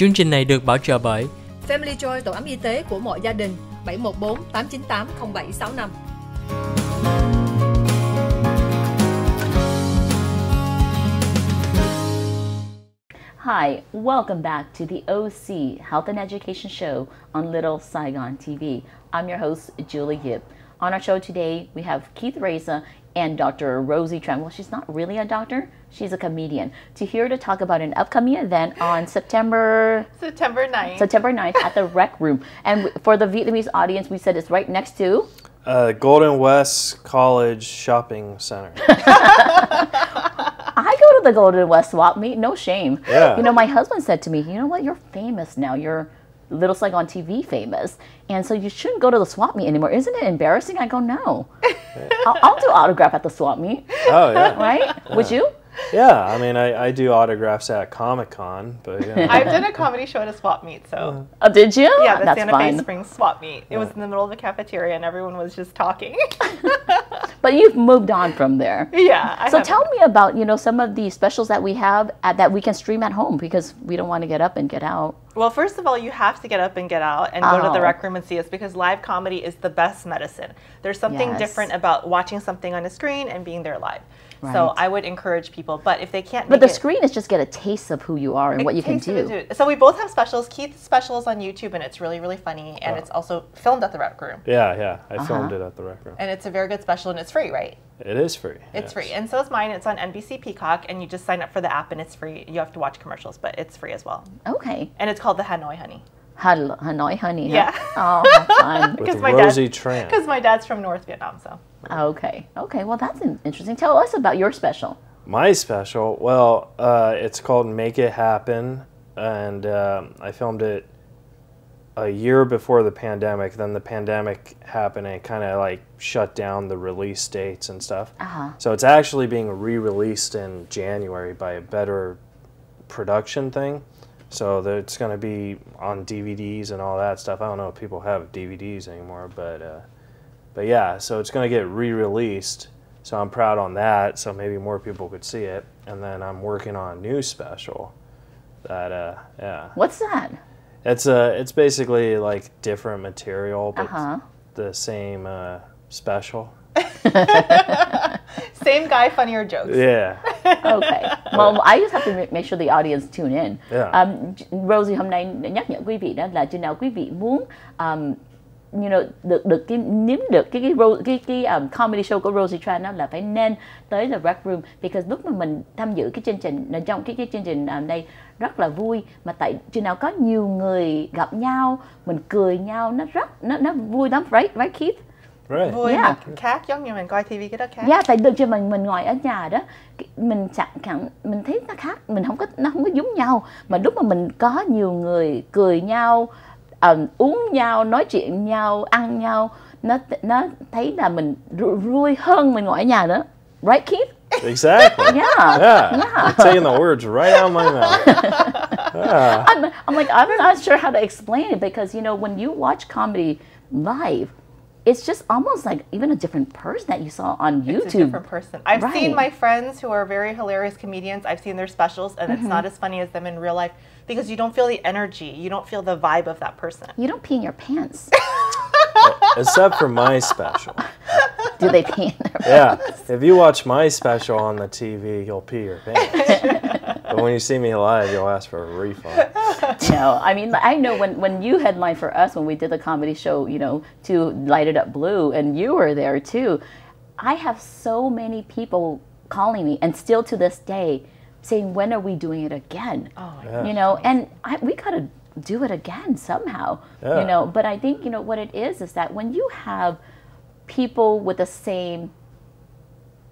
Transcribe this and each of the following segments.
Chương trình này được bảo trợ bởi Family Joy, tổ ấm y tế của mọi gia đình, 714 898 0765. Hi, welcome back to the OC Health and Education Show on Little Saigon TV. I'm your host, Julie Yip. On our show today, we have Keith Razen and Dr. RosieTran. Well, she's not really a doctor, she's a comedian. Here to talk about an upcoming event on September 9th at the Rec Room. And for the Vietnamese audience, we said it's right next to Golden West College Shopping Center. I go to the Golden West swap meet, no shame. Yeah. You know, my husband said to me, you know what, you're famous now. You're Little Saigon TV famous. And so you shouldn't go to the swap meet anymore. Isn't it embarrassing? I go, no. I'll do autograph at the swap meet. Oh, yeah. Right? Yeah. Would you? Yeah, I mean, I do autographs at Comic-Con, but yeah. I've done a comedy show at a swap meet, so. Oh, did you? Yeah, the That's Santa Fe fine. Springs swap meet. It was in the middle of the cafeteria and everyone was just talking. But you've moved on from there. Yeah. So tell me about, you know, some of the specials that we have that we can stream at home because we don't want to get up and get out. Well, first of all, you have to get up and get out and go to the Rec Room and see us because live comedy is the best medicine. There's something different about watching something on a screen and being there live. Right. So I would encourage people, but if they can't make But the screen is just get a taste of who you are and what you can do. So we both have specials. Keith's special is on YouTube and it's really, really funny. And it's also filmed at the Rec Room. Yeah. I filmed it at the Rec Room. And it's a very good special and it's free, right? It is free. It's free. And so is mine. It's on NBC Peacock and you just sign up for the app and it's free. You have to watch commercials, but it's free as well. Okay. And it's called the Hanoi Honey. Hanoi Honey. Yeah. Oh, how fun. With RosieTran. Because my dad's from North Vietnam, so. Okay. Well, that's interesting. Tell us about your special. My special, well, it's called Make It Happen, and I filmed it a year before the pandemic. Then the pandemic happened and it kind of like shut down the release dates and stuff. So it's actually being re-released in January by a better production thing. So it's going to be on DVDs and all that stuff. I don't know if people have DVDs anymore, but yeah, so it's going to get re-released. So I'm proud on that, so maybe more people could see it. And then I'm working on a new special that, yeah. What's that? It's basically like different material, but the same special. Same guy, funnier jokes. Yeah. Okay. Well, I just have to make sure the audience tune in. Yeah. Rosie hôm nay nhắc nhở quý vị đó là chừng nào quý vị muốn you know, được nếm được cái comedy show của RosieTran đó là phải nên tới the Rec Room because lúc mà mình tham dự cái chương trình trong cái chương trình đây rất là vui mà tại chừng nào có nhiều người gặp nhau mình cười nhau nó vui lắm, right Keith? Right. Vui mà khác giống như mình coi TV cái đó khác. Yeah, tại được cho mình ngồi ở nhà đó mình mình thấy nó khác, nó không có giống nhau mà lúc mà mình có nhiều người cười nhau uống nhau, nói chuyện nhau, ăn nhau, nó thấy là mình vui hơn mình ngồi ở nhà nữa, right Keith? Exactly. Yeah. You're taking the words right out of my mouth. Yeah. I'm like, I'm not sure how to explain it because, you know, when you watch comedy live, it's just almost like even a different person that you saw on YouTube. It's a different person. I've seen my friends who are very hilarious comedians. I've seen their specials, and it's not as funny as them in real life because you don't feel the energy. You don't feel the vibe of that person. You don't pee in your pants. Except for my special. Do they pee in their pants? Yeah. If you watch my special on the TV, you'll pee your pants. But when you see me live, you'll ask for a refund. No, I mean, I know when you headlined for us when we did the comedy show, you know, to Light It Up Blue, and you were there too. I have so many people calling me, and still to this day, saying, when are we doing it again? Oh my gosh. You know, and we gotta do it again somehow. You know, but I think, you know, what it is that when you have people with the same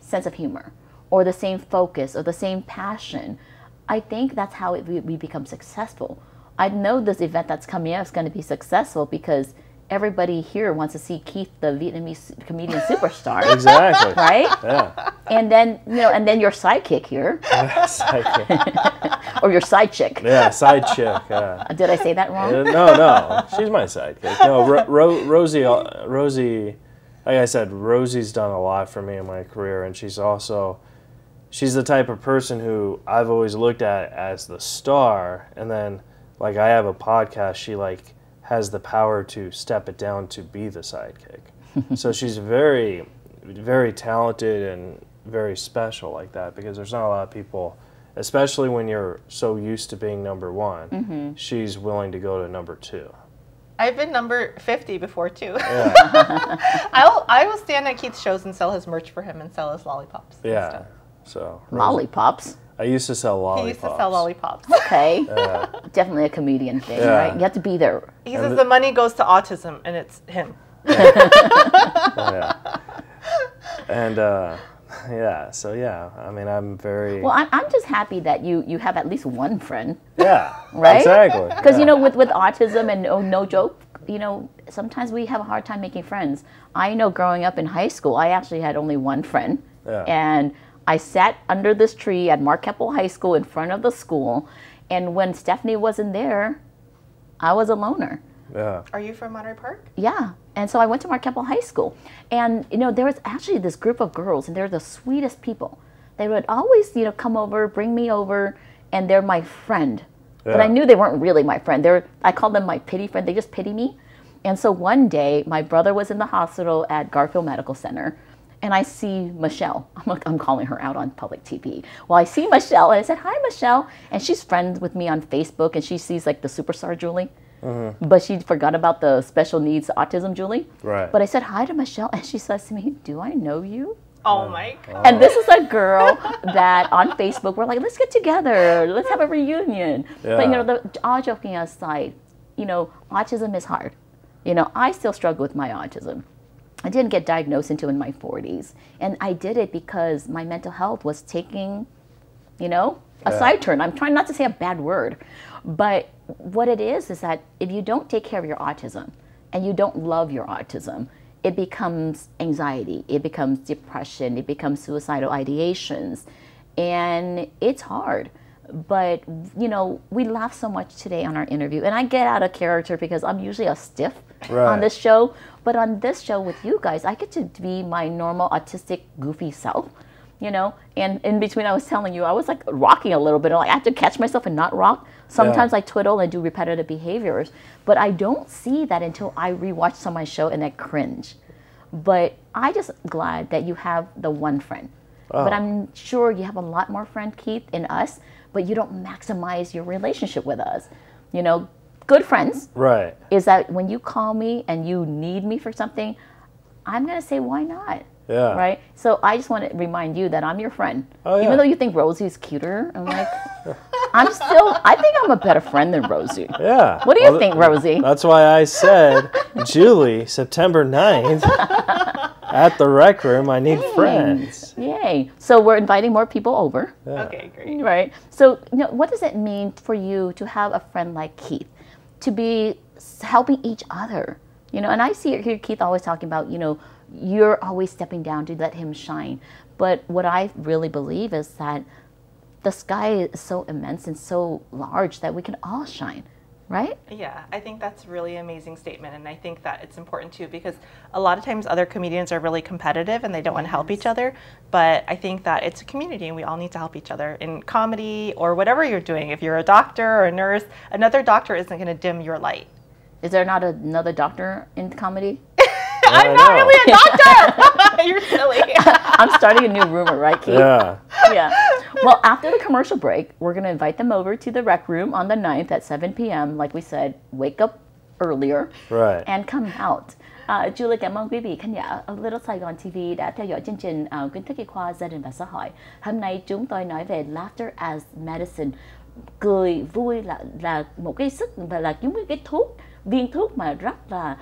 sense of humor, or the same focus, or the same passion, I think that's how we become successful. I know this event that's coming up is going to be successful because everybody here wants to see Keith, the Vietnamese comedian superstar. Exactly. Right? Yeah. And then, you know, and then your sidekick here. Sidekick. Or your side chick. Yeah, side chick. Yeah. Did I say that wrong? No. She's my sidekick. No, Rosie, like I said, Rosie's done a lot for me in my career, and she's the type of person who I've always looked at as the star, and then like I have a podcast, she like has the power to step it down to be the sidekick. So she's very, very talented and very special like that, because there's not a lot of people, especially when you're so used to being number one, she's willing to go to number 2. I've been number 50 before too. Yeah. I will stand at Keith's shows and sell his merch for him and sell his lollipops. Yeah. So Lollipops? I used to sell lollipops. He used to sell lollipops. Okay. Definitely a comedian thing, right? You have to be there. He says the money goes to autism, and it's him. Yeah. And yeah, so yeah, I mean, I'm very... Well, I'm just happy that you have at least one friend. Yeah, right? Exactly. Because, you know, with autism and no joke, you know, sometimes we have a hard time making friends. I know growing up in high school, I actually had only one friend. Yeah. And I sat under this tree at Mark Keppel High School in front of the school. And when Stephanie wasn't there, I was a loner. Yeah. Are you from Monterey Park? Yeah. And so I went to Mark Keppel High School. And, you know, there was actually this group of girls, and they're the sweetest people. They would always, you know, come over, bring me over, and they're my friend. Yeah. But I knew they weren't really my friend. I called them my pity friend. They just pity me. And so one day, my brother was in the hospital at Garfield Medical Center, and I see Michelle. I'm calling her out on public TV. Well, I see Michelle, and I said, "Hi, Michelle." And she's friends with me on Facebook, and she sees, like, the superstar Julie. But she forgot about the special needs autism Julie. Right. But I said hi to Michelle, and she says to me, "Do I know you?" Oh my God. And this is a girl that on Facebook, we're like, let's get together, let's have a reunion. Yeah. But, you know, all joking aside, you know, autism is hard. You know, I still struggle with my autism. I didn't get diagnosed until in my 40s. And I did it because my mental health was taking, you know, a side turn. I'm trying not to say a bad word. But what it is that if you don't take care of your autism and you don't love your autism, it becomes anxiety, it becomes depression, it becomes suicidal ideations, and it's hard. But, you know, we laugh so much today on our interview, and I get out of character because I'm usually a stiff on this show, but on this show with you guys, I get to be my normal autistic, goofy self. You know, and in between I was telling you, I was like rocking a little bit. Like I have to catch myself and not rock. Sometimes I twiddle and do repetitive behaviors, but I don't see that until I rewatch some of my show and I cringe. But I just glad that you have the one friend. But I'm sure you have a lot more friends, Keith, in us, but you don't maximize your relationship with us. You know, good friends is that when you call me and you need me for something, I'm going to say, why not? Yeah. Right? So I just want to remind you that I'm your friend. Even though you think Rosie's cuter, I'm like, I think I'm a better friend than Rosie. Yeah. What do you think, Rosie? That's why I said, Julie, September 9th, at the Rec Room, I need friends. Yay. So we're inviting more people over. Yeah. Okay, great. Right. So, you know, what does it mean for you to have a friend like Keith, to be helping each other? You know, and I hear Keith always talking about, you know, you're always stepping down to let him shine. But what I really believe is that the sky is so immense and so large that we can all shine, right? Yeah, I think that's a really amazing statement. And I think that it's important too, because a lot of times other comedians are really competitive and they don't want to help each other. But I think that it's a community and we all need to help each other in comedy or whatever you're doing. If you're a doctor or a nurse, another doctor isn't going to dim your light. Is there not another doctor in comedy? I'm not really a doctor. You're silly. I'm starting a new rumor, right, Keith? Yeah. Yeah. Well, after the commercial break, we're going to invite them over to the Rec Room on the 9th at 7 p.m. Like we said, wake up earlier and come out. Julie cảm ơn quý vị khán giả ở Little Saigon TV đã theo dõi chương trình kiến thức y khoa gia đình và xã hội. Hôm nay chúng tôi nói về laughter as medicine. Cười vui là một cái sức và là giống như cái thuốc, viên thuốc mà rất là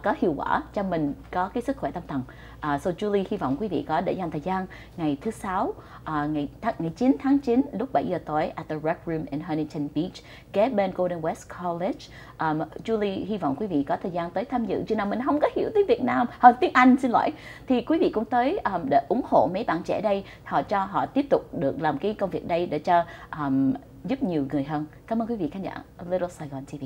có hiệu quả cho mình có cái sức khỏe tâm thần. So Julie hy vọng quý vị có để dành thời gian ngày thứ Sáu, ngày 9 tháng 9 lúc 7 giờ tối at the Rec Room in Huntington Beach, kế bên Golden West College. Julie hy vọng quý vị có thời gian tới tham dự. Chứ nào mình không có hiểu tiếng Việt Nam, tiếng Anh xin lỗi, thì quý vị cũng tới để ủng hộ mấy bạn trẻ đây, cho họ tiếp tục được làm cái công việc đây để cho giúp nhiều người hơn. Cảm ơn quý vị khán giả Little Saigon TV.